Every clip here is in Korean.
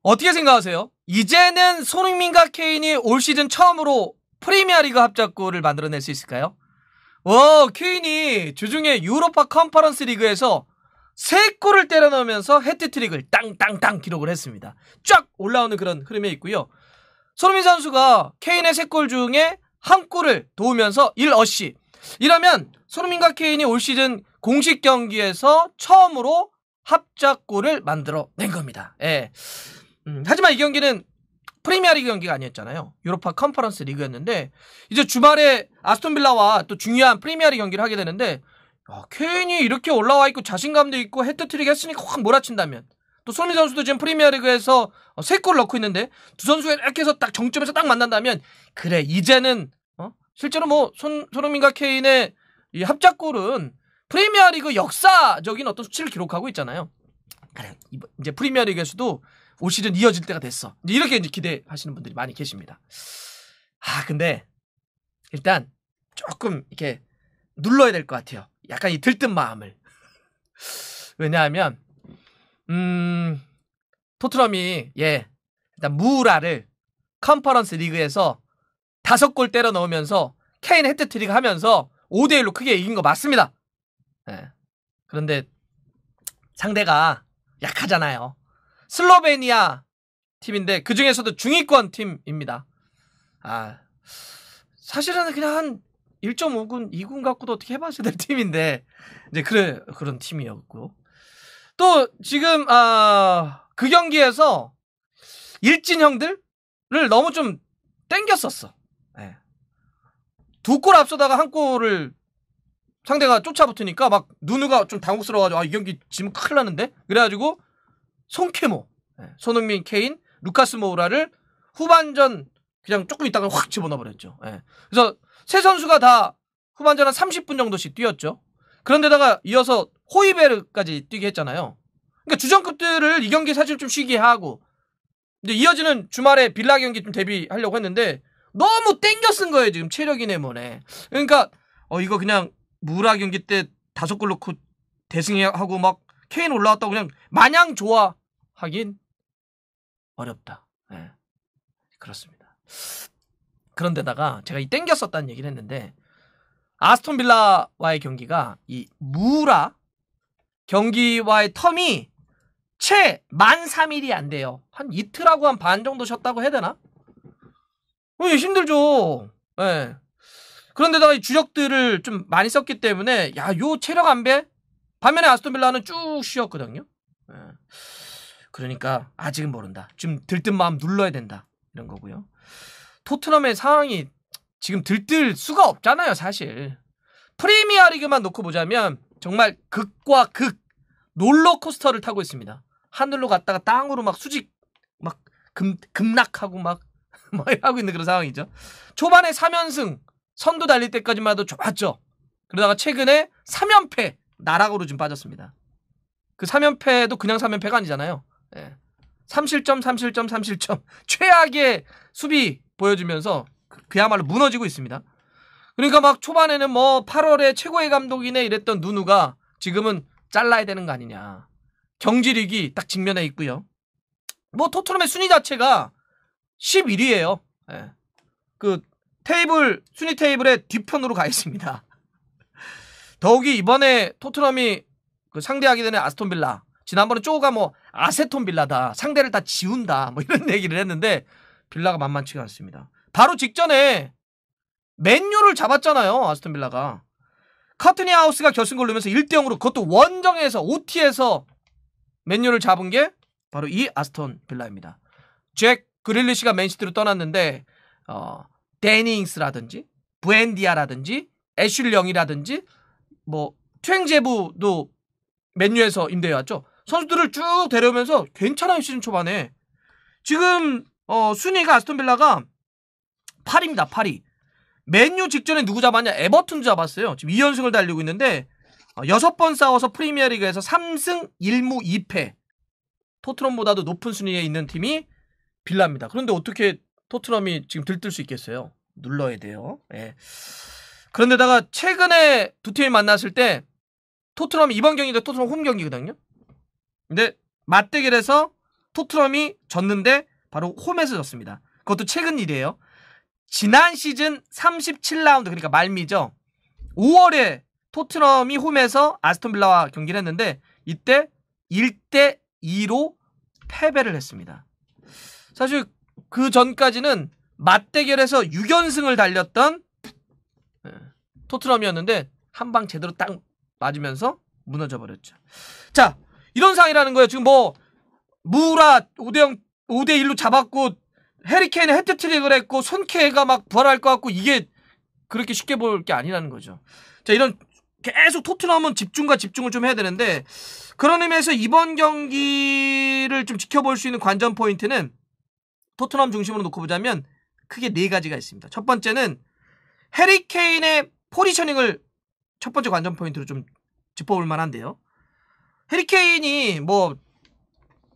어떻게 생각하세요? 이제는 손흥민과 케인이 올 시즌 처음으로 프리미어리그 합작골을 만들어낼 수 있을까요? 케인이 주중에 유로파 컨퍼런스 리그에서 3골을 때려 넣으면서 해트트릭을 땅땅땅 기록을 했습니다. 쫙 올라오는 그런 흐름에 있고요. 손흥민 선수가 케인의 3골 중에 1골을 도우면서 1어시. 이러면 손흥민과 케인이 올 시즌 공식 경기에서 처음으로 합작골을 만들어낸 겁니다. 예. 하지만 이 경기는 프리미어리그 경기가 아니었잖아요. 유로파 컨퍼런스 리그였는데 이제 주말에 아스톤빌라와 또 중요한 프리미어리그 경기를 하게 되는데 케인이 이렇게 올라와 있고 자신감도 있고 해트트릭 했으니까 확 몰아친다면 또 손흥민 선수도 지금 프리미어리그에서 3골을 넣고 있는데 두 선수가 이렇게 해서 딱 정점에서 딱 만난다면 그래 이제는 실제로 뭐 손흥민과 케인의 이 합작골은 프리미어리그 역사적인 어떤 수치를 기록하고 있잖아요. 그래 이제 프리미어리그에서도 올 시즌 이어질 때가 됐어. 이렇게 이제 기대하시는 분들이 많이 계십니다. 근데 일단 조금 이렇게 눌러야 될 것 같아요. 약간 이 들뜬 마음을. 왜냐하면 토트넘이 일단 무라를 컨퍼런스 리그에서 5골 때려 넣으면서 케인 해트트릭 하면서 5대1로 크게 이긴 거 맞습니다. 그런데 상대가 약하잖아요. 슬로베니아 팀인데 그 중에서도 중위권 팀입니다. 사실은 그냥 한 1.5군, 2군 갖고도 어떻게 해봤어야 될 팀인데 이제 그런 팀이었고 또 지금 그 경기에서 일진 형들을 너무 좀 땡겼었어. 2골 앞서다가 1골을 상대가 쫓아붙으니까 막 누누가 좀 당혹스러워가지고 이 경기 지면 큰일 나는데 그래가지고 손케모, 손흥민, 케인, 루카스 모우라를 후반전 그냥 조금 있다가 확 집어넣어버렸죠. 그래서 세 선수가 다 후반전 한 30분 정도씩 뛰었죠. 그런데다가 이어서 호이베르까지 뛰게 했잖아요. 그러니까 주전급들을 이 경기 사실 좀 쉬게 하고 이제 이어지는 주말에 빌라 경기 좀 대비하려고 했는데 너무 땡겨 쓴 거예요. 지금 체력이네 뭐네. 그러니까 이거 그냥 무라 경기 때 5골 넣고 대승하고 막 케인 올라왔다고 그냥 마냥 좋아하긴 어렵다. 그렇습니다. 그런데다가 제가 이 땡겼었다는 얘기를 했는데 아스톤 빌라와의 경기가 이 무라 경기와의 텀이 채 만 3일이 안 돼요. 한 이틀하고 한 반 정도 쉬었다고 해야 되나? 힘들죠. 그런데다가 이 주력들을 좀 많이 썼기 때문에 요 체력 안배 반면에 아스톤 빌라는 쭉 쉬었거든요. 그러니까 아직은 모른다. 좀 들뜬 마음 눌러야 된다. 이런 거고요. 토트넘의 상황이 지금 들뜰 수가 없잖아요, 사실. 프리미어리그만 놓고 보자면 정말 극과 극 롤러코스터를 타고 있습니다. 하늘로 갔다가 땅으로 막 수직 막 급락하고 막 하고 있는 그런 상황이죠. 초반에 3연승 선두 달릴 때까지만 해도 좋았죠. 그러다가 최근에 3연패 나락으로 좀 빠졌습니다. 그 3연패도 그냥 3연패가 아니잖아요. 3실점 최악의 수비 보여주면서 그야말로 무너지고 있습니다. 그러니까 막 초반에는 뭐 8월에 최고의 감독이네 이랬던 누누가 지금은 잘라야 되는 거 아니냐. 경질위기 딱 직면해 있고요. 뭐 토트넘의 순위 자체가 11위예요. 그 순위 테이블의 뒤편으로 가 있습니다. 더욱이 이번에 토트넘이 상대하게 되는 아스톤 빌라 지난번에 쪼가 뭐 아세톤 빌라다 상대를 다 지운다 뭐 이런 얘기를 했는데 빌라가 만만치가 않습니다. 바로 직전에 맨유를 잡았잖아요. 아스톤 빌라가 커트니 하우스가 결승골 넣으면서 1대0으로 그것도 원정에서 OT에서 맨유를 잡은 게 바로 이 아스톤 빌라입니다. 잭 그릴리시가 맨시티로 떠났는데 데닝스라든지 부엔디아라든지 애슐리 영이라든지 뭐 튜eng제부도 맨유에서 임대해왔죠. 선수들을 쭉 데려오면서 괜찮아요. 시즌 초반에 지금 순위가 아스톤 빌라가 8위입니다. 8위. 맨유 직전에 누구 잡았냐? 에버튼 잡았어요. 지금 2연승을 달리고 있는데 6번 싸워서 프리미어리그에서 3승 1무 2패 토트넘보다도 높은 순위에 있는 팀이 빌라입니다. 그런데 어떻게 토트넘이 지금 들뜰 수 있겠어요? 눌러야 돼요. 그런데다가 최근에 두 팀이 만났을 때 토트넘이 이번 경기도 토트넘 홈 경기거든요. 근데 맞대결에서 토트넘이 졌는데 바로 홈에서 졌습니다. 그것도 최근 일이에요. 지난 시즌 37라운드 그러니까 말미죠. 5월에 토트넘이 홈에서 아스톤빌라와 경기를 했는데 이때 1대2로 패배를 했습니다. 사실 그 전까지는 맞대결에서 6연승을 달렸던 토트넘이었는데 한 방 제대로 딱 맞으면서 무너져 버렸죠. 자, 이런 상황이라는 거예요. 지금 뭐 무라 5대1로 잡았고 해리케인이 해트트릭을 했고 손케가 막 부활할 것 같고 이게 그렇게 쉽게 볼 게 아니라는 거죠. 자, 이런 계속 토트넘은 집중과 집중을 좀 해야 되는데 그런 의미에서 이번 경기를 좀 지켜볼 수 있는 관전 포인트는 토트넘 중심으로 놓고 보자면 크게 4가지가 있습니다. 첫 번째는 해리케인의 포지셔닝을 첫 번째 관전 포인트로 좀 짚어볼 만한데요. 해리케인이 뭐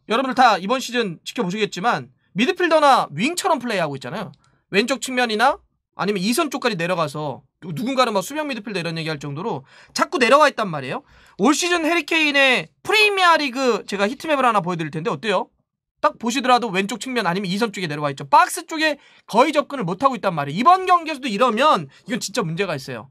여러분들 다 이번 시즌 지켜보시겠지만 미드필더나 윙처럼 플레이하고 있잖아요. 왼쪽 측면이나 아니면 2선 쪽까지 내려가서 누군가는 막 수비형 미드필더 이런 얘기할 정도로 자꾸 내려와 있단 말이에요. 올 시즌 해리케인의 프리미어리그 제가 히트맵을 하나 보여드릴 텐데 어때요? 딱 보시더라도 왼쪽 측면 아니면 2선 쪽에 내려와 있죠. 박스 쪽에 거의 접근을 못하고 있단 말이에요. 이번 경기에서도 이러면 이건 진짜 문제가 있어요.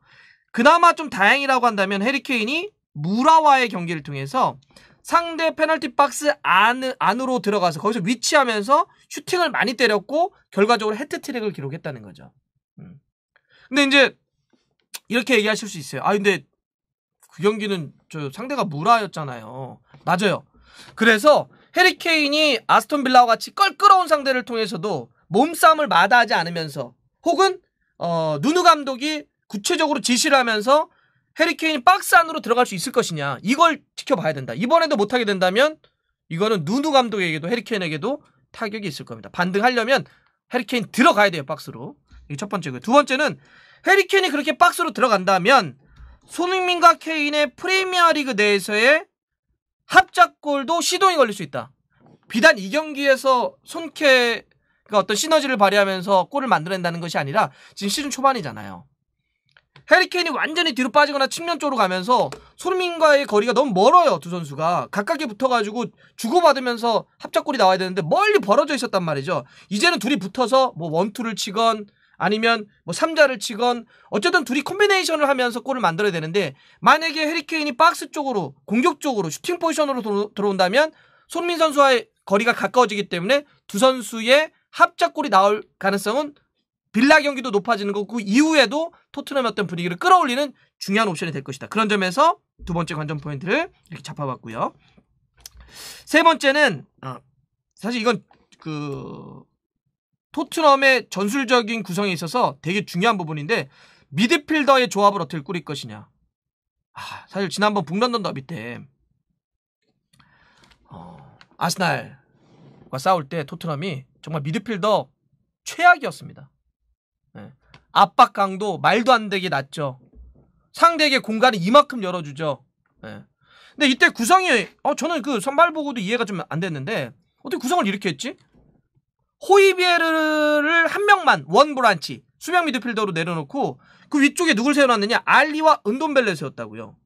그나마 좀 다행이라고 한다면 해리케인이 무라와의 경기를 통해서 상대 페널티 박스 안으로 들어가서 거기서 위치하면서 슈팅을 많이 때렸고 결과적으로 해트트릭을 기록했다는 거죠. 근데 이제 이렇게 얘기하실 수 있어요. 아 근데 그 경기는 저 상대가 무라였잖아요. 맞아요. 그래서 해리케인이 아스톤빌라와 같이 껄끄러운 상대를 통해서도 몸싸움을 마다하지 않으면서 혹은 누누 감독이 구체적으로 지시를 하면서 해리케인이 박스 안으로 들어갈 수 있을 것이냐 이걸 지켜봐야 된다. 이번에도 못하게 된다면 이거는 누누 감독에게도 해리케인에게도 타격이 있을 겁니다. 반등하려면 해리케인 들어가야 돼요. 박스로. 이게 첫 번째고요. 두 번째는 해리케인이 그렇게 박스로 들어간다면 손흥민과 케인의 프리미어리그 내에서의 합작골도 시동이 걸릴 수 있다. 비단 이 경기에서 손케가 어떤 시너지를 발휘하면서 골을 만들어낸다는 것이 아니라 지금 시즌 초반이잖아요. 해리케인이 완전히 뒤로 빠지거나 측면 쪽으로 가면서 손흥민과의 거리가 너무 멀어요. 두 선수가 가깝게 붙어가지고 주고받으면서 합작골이 나와야 되는데 멀리 벌어져 있었단 말이죠. 이제는 둘이 붙어서 뭐 원투를 치건 아니면 뭐 3자를 치건 어쨌든 둘이 콤비네이션을 하면서 골을 만들어야 되는데 만약에 해리케인이 박스 쪽으로 공격적으로 슈팅 포지션으로 들어온다면 손흥민 선수와의 거리가 가까워지기 때문에 두 선수의 합작골이 나올 가능성은 빌라 경기도 높아지는 거고 그 이후에도 토트넘의 어떤 분위기를 끌어올리는 중요한 옵션이 될 것이다. 그런 점에서 두 번째 관전 포인트를 이렇게 잡아봤고요. 세 번째는 사실 이건 토트넘의 전술적인 구성에 있어서 되게 중요한 부분인데 미드필더의 조합을 어떻게 꾸릴 것이냐. 사실 지난번 북런던 더비 때 아스날과 싸울 때 토트넘이 정말 미드필더 최악이었습니다. 네. 압박 강도 말도 안 되게 낮죠. 상대에게 공간을 이만큼 열어주죠. 네. 근데 이때 구성이 저는 그 선발 보고도 이해가 좀 안 됐는데 어떻게 구성을 이렇게 했지? 호이비에르를 한 명만 원보란치 수비형 미드필더로 내려놓고 그 위쪽에 누굴 세워놨느냐? 알리와 은돈벨레 세웠다고요.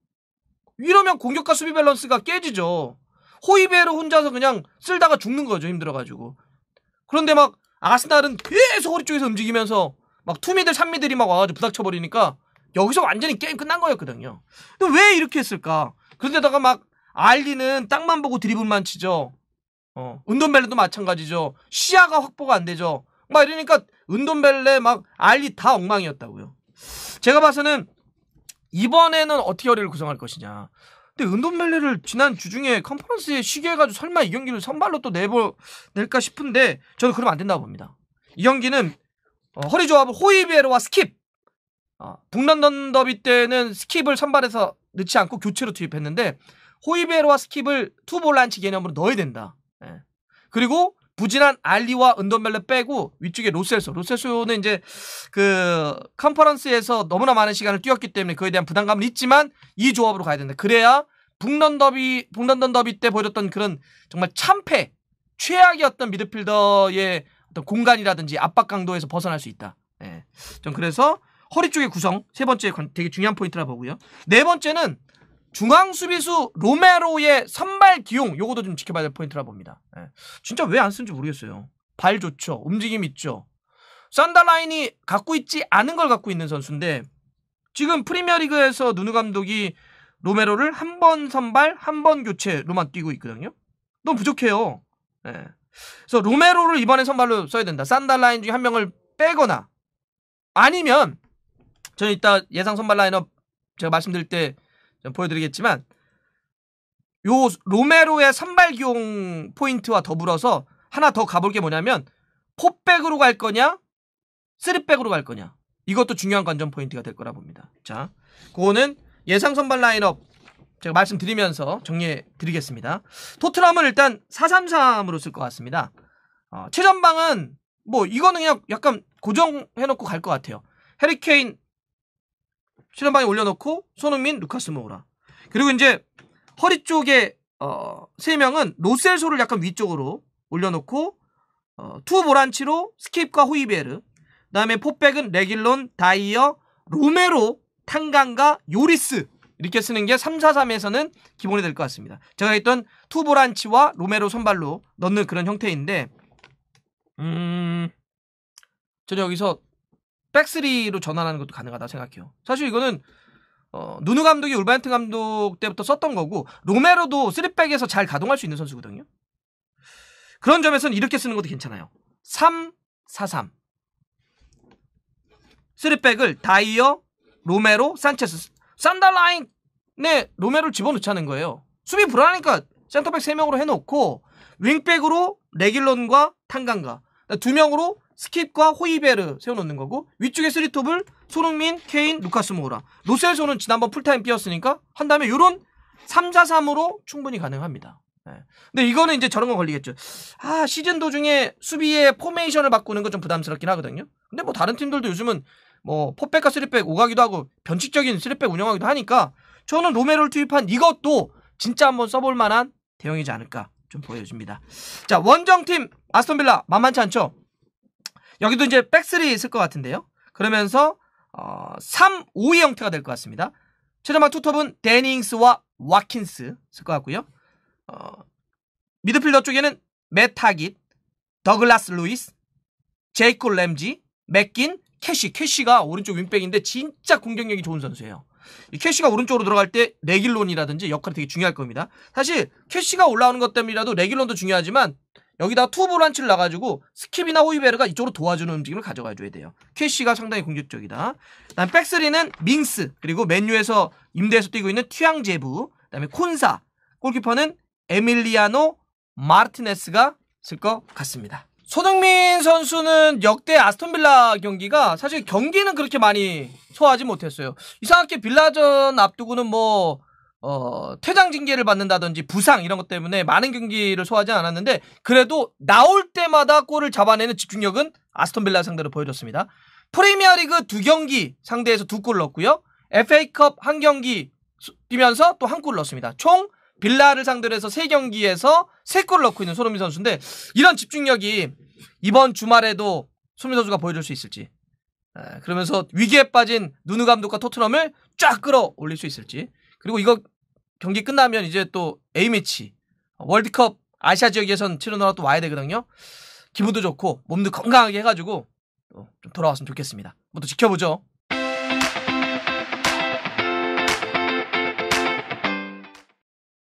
이러면 공격과 수비 밸런스가 깨지죠. 호이비에르 혼자서 그냥 쓸다가 죽는 거죠. 힘들어가지고. 그런데 막 아스날은 계속 허리 쪽에서 움직이면서 막 투미들 3미들이 막 와가지고 부닥쳐버리니까 여기서 완전히 게임 끝난 거였거든요. 근데 왜 이렇게 했을까? 그런데다가 막 알리는 땅만 보고 드리블만 치죠. 은돈벨레도 마찬가지죠. 시야가 확보가 안 되죠. 막 이러니까 은돈벨레 막 알리 다 엉망이었다고요. 제가 봐서는 이번에는 어떻게 어리를 구성할 것이냐. 근데 은돈벨레를 지난 주중에 컨퍼런스에 쉬게 해가지고 설마 이 경기를 선발로 또 낼까 싶은데 저는 그러면 안 된다고 봅니다. 이 경기는 허리 조합을 호이비에르와 스킵. 북런던 더비 때는 스킵을 선발해서 넣지 않고 교체로 투입했는데 호이비에르와 스킵을 투볼란치 개념으로 넣어야 된다. 예. 그리고 부진한 알리와 은돈벨레 빼고 위쪽에 로셀소는 이제 그 컨퍼런스에서 너무나 많은 시간을 뛰었기 때문에 그에 대한 부담감은 있지만 이 조합으로 가야 된다. 그래야 북런던 더비 때 보여줬던 그런 정말 참패 최악이었던 미드필더의 어떤 공간이라든지 압박 강도에서 벗어날 수 있다. 예. 전 그래서 허리 쪽의 구성 세 번째 되게 중요한 포인트라 보고요. 네 번째는 중앙 수비수 로메로의 선발 기용, 요것도 좀 지켜봐야 될 포인트라 봅니다. 예. 진짜 왜 안 쓰는지 모르겠어요. 발 좋죠. 움직임 있죠. 썬더라인이 갖고 있지 않은 걸 갖고 있는 선수인데 지금 프리미어리그에서 누누 감독이 로메로를 한 번 선발, 한 번 교체로만 뛰고 있거든요. 너무 부족해요. 예. 그래서 로메로를 이번에 선발로 써야 된다. 썬더라인 중에 한 명을 빼거나 아니면 저는 이따 예상 선발 라인업 제가 말씀드릴 때 좀 보여드리겠지만 요 로메로의 선발 기용 포인트와 더불어서 하나 더 가볼 게 뭐냐면 4백으로 갈 거냐 3백으로 갈 거냐 이것도 중요한 관전 포인트가 될 거라 봅니다. 자, 그거는 예상 선발 라인업 제가 말씀드리면서 정리해 드리겠습니다. 토트넘은 일단 4-3-3으로 쓸 것 같습니다. 최전방은 뭐 이거는 그냥 약간 고정해놓고 갈 것 같아요. 해리 케인 최전방에 올려놓고 손흥민, 루카스 모우라. 그리고 이제 허리 쪽에 3명은 로셀소를 약간 위쪽으로 올려놓고 투 보란치로 스킵과 호이베르. 그다음에 포백은 레길론, 다이어, 로메로, 탄강과 요리스 이렇게 쓰는 게 3-4-3에서는 기본이 될 것 같습니다. 제가 했던 투 보란치와 로메로 선발로 넣는 그런 형태인데 저는 여기서 백스리로 전환하는 것도 가능하다고 생각해요. 사실 이거는 누누 감독이 울버햄튼 감독 때부터 썼던 거고 로메로도 3백에서 잘 가동할 수 있는 선수거든요. 그런 점에서는 이렇게 쓰는 것도 괜찮아요. 3-4-3 3백을 다이어, 로메로, 산체스 썬더라인에 로메로를 집어넣자는 거예요. 수비 불안하니까 센터백 3명으로 해놓고 윙백으로 레길론과 탄강가 2명으로 스킵과 호이베르 세워놓는 거고 위쪽에 3톱을 손흥민, 케인, 루카스 모우라. 로셀소는 지난번 풀타임 뛰었으니까 한 다음에 요런 3-4-3으로 충분히 가능합니다. 네. 근데 이거는 이제 저런 거 걸리겠죠. 시즌 도중에 수비의 포메이션을 바꾸는 건 좀 부담스럽긴 하거든요. 근데 뭐 다른 팀들도 요즘은 뭐 4백과 3백 오가기도 하고 변칙적인 3백 운영하기도 하니까 저는 로메로를 투입한 이것도 진짜 한번 써볼 만한 대형이지 않을까 좀 보여줍니다. 자, 원정팀 아스톤빌라 만만치 않죠? 여기도 이제 백스리 있을 것 같은데요. 그러면서 3-5-2 형태가 될 것 같습니다. 최전방 투톱은 데닝스와 와킨스 쓸 것 같고요. 미드필더 쪽에는 맷 타깃, 더글라스 루이스, 제이콥 램지, 맥긴, 캐시가 오른쪽 윙백인데 진짜 공격력이 좋은 선수예요. 이 캐시가 오른쪽으로 들어갈 때 레길론이라든지 역할이 되게 중요할 겁니다. 사실 캐시가 올라오는 것 때문이라도 레길론도 중요하지만 여기다가 투보란치를 놔가지고 스킵이나 호이베르가 이쪽으로 도와주는 움직임을 가져가줘야 돼요. 캐시가 상당히 공격적이다. 다음 백스리는 밍스, 그리고 맨유에서 임대해서 뛰고 있는 튀앙제부, 그 다음에 콘사, 골키퍼는 에밀리아노 마르티네스가 쓸 것 같습니다. 손흥민 선수는 역대 아스톤빌라 경기가 사실 경기는 그렇게 많이 소화하지 못했어요. 이상하게 빌라전 앞두고는 뭐 퇴장 징계를 받는다든지 부상 이런 것 때문에 많은 경기를 소화하지 않았는데 그래도 나올 때마다 골을 잡아내는 집중력은 아스톤빌라 상대로 보여줬습니다. 프리미어리그 2경기 상대에서 2골 넣었고요. FA컵 1경기 뛰면서 또 1골 넣었습니다. 총 빌라를 상대로 해서 3경기에서 3골을 넣고 있는 손흥민 선수인데 이런 집중력이 이번 주말에도 손흥민 선수가 보여줄 수 있을지, 그러면서 위기에 빠진 누누 감독과 토트넘을 쫙 끌어올릴 수 있을지, 그리고 이거 경기 끝나면 이제 또 A매치 월드컵 아시아 지역 예선 치르느라 또 와야 되거든요. 기분도 좋고 몸도 건강하게 해가지고 또 좀 돌아왔으면 좋겠습니다. 뭐 또 지켜보죠.